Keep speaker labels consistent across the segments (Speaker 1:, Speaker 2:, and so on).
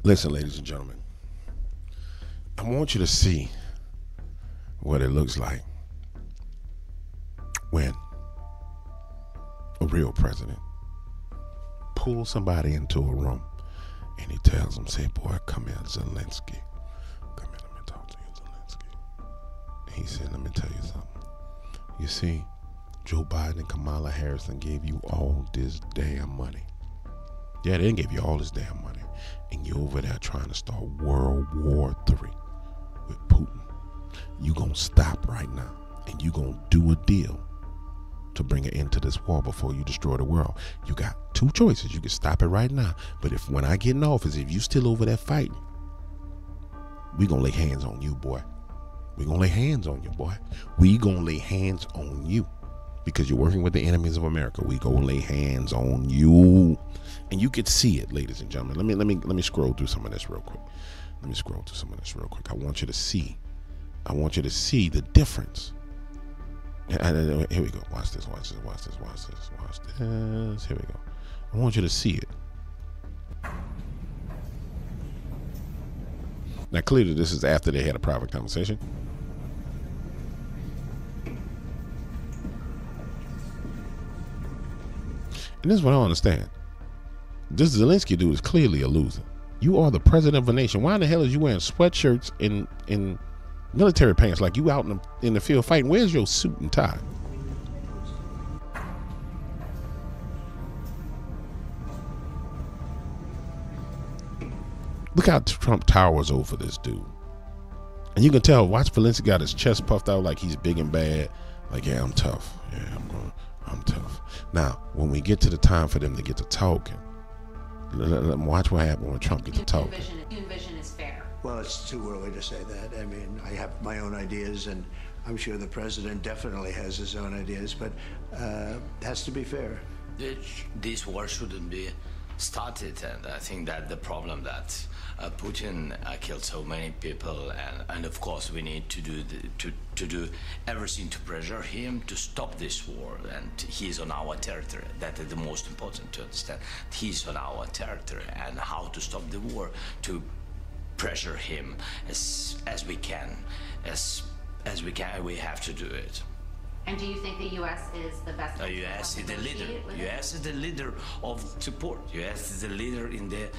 Speaker 1: Listen, ladies and gentlemen, I want you to see what it looks like when a real president pulls somebody into a room and he tells them, say, boy, come here, Zelenskyy. Come here, let me talk to you, Zelenskyy. And he said, let me tell you something. You see, Joe Biden and Kamala Harris gave you all this damn money. Yeah, they didn't give you all this damn money. And you're over there trying to start World War III with Putin. You gonna stop right now, and you gonna do a deal to bring an end to this war before you destroy the world. You got two choices. You can stop it right now, but when I get in office, if you still over there fighting, we gonna lay hands on you, boy. We gonna lay hands on you, boy. We gonna lay hands on you because you're working with the enemies of America. We gonna lay hands on you, and you could see it, ladies and gentlemen. Let me scroll through some of this real quick. I want you to see. I want you to see the difference. Here we go. Watch this. Here we go. I want you to see it. Now, clearly, this is after they had a private conversation. And this is what I don't understand. This Zelenskyy dude is clearly a loser. You are the president of a nation. Why in the hell is you wearing sweatshirts in military pants like you out in the field fighting? Where's your suit and tie? Look how Trump towers over this dude. And you can tell, watch Zelenskyy got his chest puffed out like he's big and bad. Like, yeah, I'm tough. Yeah, I'm tough. Now, when we get to the time for them to get to talking, let them watch what happens when Trump gets to talking.
Speaker 2: You envision is fair.
Speaker 3: Well, it's too early to say that. I mean, I have my own ideas, and I'm sure the president definitely has his own ideas, but it has to be fair.
Speaker 4: This war shouldn't be started, and I think that the problem that Putin killed so many people, and of course we need to do everything to pressure him to stop this war, and he's on our territory. That is the most important to understand. He's on our territory, and how to stop the war, to pressure him as we can, we have to do it.
Speaker 2: And do you think the U.S. is the best?
Speaker 4: The U.S. is the leader. U.S. is the leader of support. U.S. is the leader in the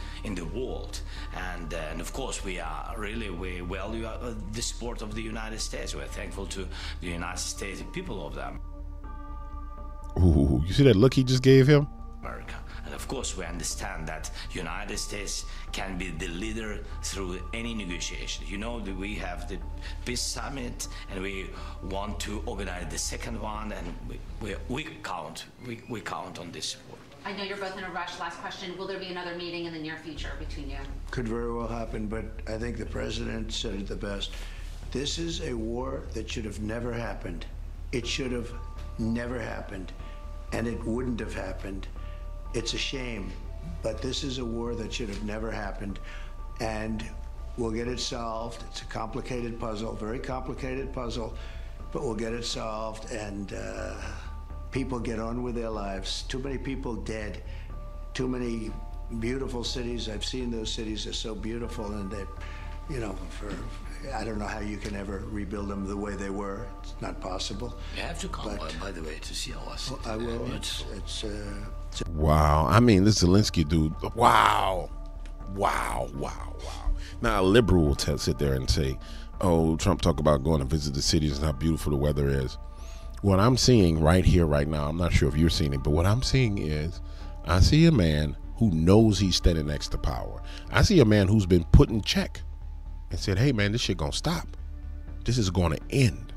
Speaker 4: world, and of course we value the support of the United States. We're thankful to the United States people of them.
Speaker 1: Ooh, you see that look he just gave him?
Speaker 4: America. And of course we understand that United States can be the leader through any negotiation. You know that we have the peace summit, and we want to organize the second one, and we count on this support.
Speaker 2: I know you're both in a rush. Last question, will there be another meeting in the near future between you?
Speaker 3: Could very well happen, but I think the president said it the best. This is a war that should have never happened. It should have never happened, and it wouldn't have happened. It's a shame, but this is a war that should have never happened, and we'll get it solved. It's a complicated puzzle, very complicated puzzle, but we'll get it solved, and people get on with their lives. Too many people dead, too many beautiful cities. I've seen those cities, are so beautiful, and they're, you know, I don't know how you can ever rebuild them the way they were. It's not possible.
Speaker 4: You have to come, by the way, to see our city.
Speaker 3: Well, I will.
Speaker 1: Wow. I mean, this Zelenskyy dude, wow. Now, a liberal will sit there and say, oh, Trump talk about going to visit the cities and how beautiful the weather is. What I'm seeing right here, right now, I'm not sure if you're seeing it, but what I'm seeing is I see a man who knows he's standing next to power. I see a man who's been put in check and said, hey, man, this shit gonna stop. This is gonna end.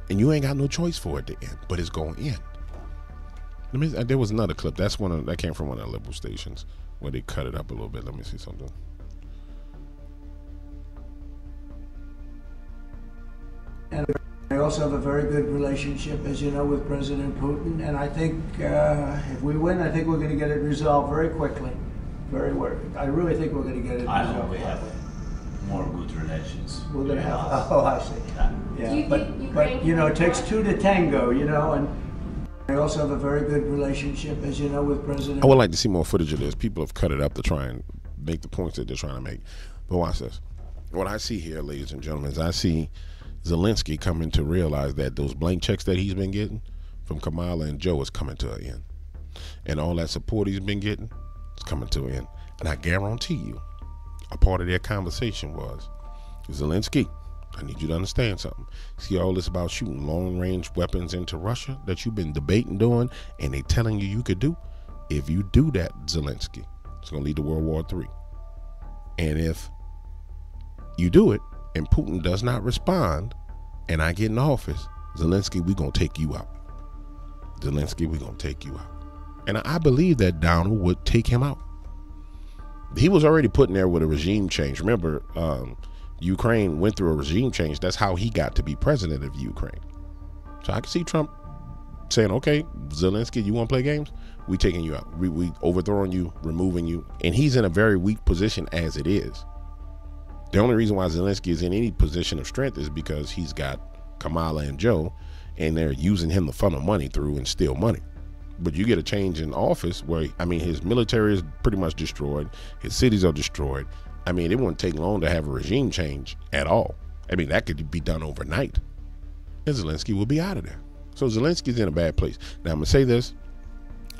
Speaker 1: And you ain't got no choice for it to end, but it's gonna end. There was another clip. That came from one of the liberal stations where they cut it up a little bit. Let me see something.
Speaker 5: And I also have a very good relationship, as you know, with President Putin. And I think if we win, I think we're going to get it resolved very quickly. I really think we're going to get it resolved.
Speaker 6: I hope we have more good relations.
Speaker 5: We're going to have. Oh, I see. Yeah, but you know, it takes two to tango. You know, and I also have a very good relationship, as you know, with President.
Speaker 1: I would like to see more footage of this. People have cut it up to try and make the points that they're trying to make. But watch this. What I see here, ladies and gentlemen, is I see Zelenskyy coming to realize that those blank checks that he's been getting from Kamala and Joe is coming to an end. And all that support he's been getting is coming to an end. And I guarantee you, a part of their conversation was, Zelenskyy, I need you to understand something. See all this about shooting long-range weapons into Russia that you've been debating doing, and they telling you could do? If you do that, Zelenskyy, it's going to lead to World War III. And if you do it and Putin does not respond and I get in office, Zelenskyy, we're going to take you out. Zelenskyy, we're going to take you out. And I believe that Donald would take him out. He was already put in there with a regime change. Remember, Ukraine went through a regime change. That's how he got to be president of Ukraine. So I can see Trump saying, okay, Zelenskyy, you want to play games? We taking you out. We overthrowing you, removing you. And he's in a very weak position as it is. The only reason why Zelenskyy is in any position of strength is because he's got Kamala and Joe, and they're using him to funnel money through and steal money. But you get a change in office where, I mean, his military is pretty much destroyed. His cities are destroyed. I mean, it wouldn't take long to have a regime change at all. I mean, that could be done overnight. And Zelenskyy will be out of there. So Zelensky's in a bad place. Now, I'm going to say this.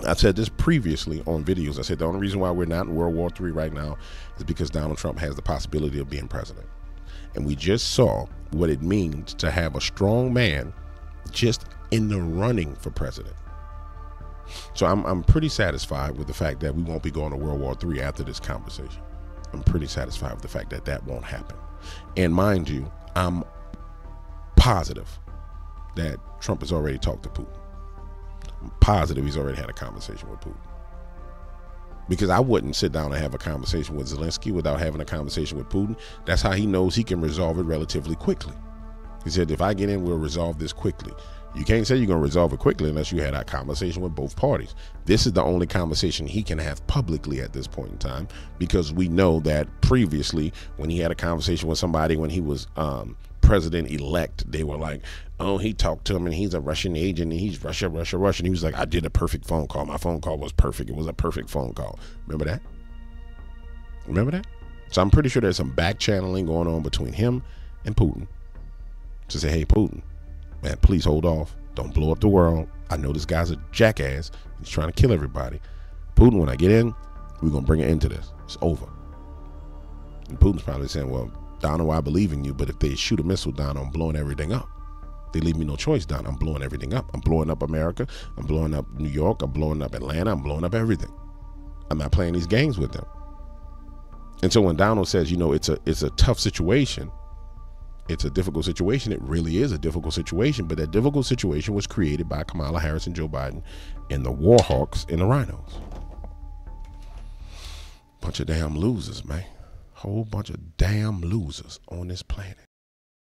Speaker 1: I said this previously on videos. I said the only reason why we're not in World War III right now is because Donald Trump has the possibility of being president. And we just saw what it means to have a strong man just in the running for president. So I'm pretty satisfied with the fact that we won't be going to World War III after this conversation. I'm pretty satisfied with the fact that that won't happen. And mind you, I'm positive that Trump has already talked to Putin. I'm positive he's already had a conversation with Putin. Because I wouldn't sit down and have a conversation with Zelenskyy without having a conversation with Putin. That's how he knows he can resolve it relatively quickly. He said, if I get in, we'll resolve this quickly. You can't say you're going to resolve it quickly unless you had that conversation with both parties. This is the only conversation he can have publicly at this point in time, because we know that previously when he had a conversation with somebody when he was president-elect, they were like, oh, he talked to him and he's a Russian agent and he's Russian. He was like, I did a perfect phone call. My phone call was perfect. It was a perfect phone call. Remember that? Remember that? So I'm pretty sure there's some back channeling going on between him and Putin to say, hey, Putin, man, please hold off. Don't blow up the world. I know this guy's a jackass. He's trying to kill everybody. Putin, when I get in, we're going to bring an end to this. It's over. And Putin's probably saying, well, Donald, I believe in you, but if they shoot a missile down, I'm blowing everything up. They leave me no choice, Don. I'm blowing everything up. I'm blowing up America. I'm blowing up New York. I'm blowing up Atlanta. I'm blowing up everything. I'm not playing these games with them. And so when Donald says, you know, it's a tough situation, it's a difficult situation, it really is a difficult situation, but that difficult situation was created by Kamala Harris and Joe Biden and the war hawks and the rhinos. Bunch of damn losers, man. Whole bunch of damn losers on this planet.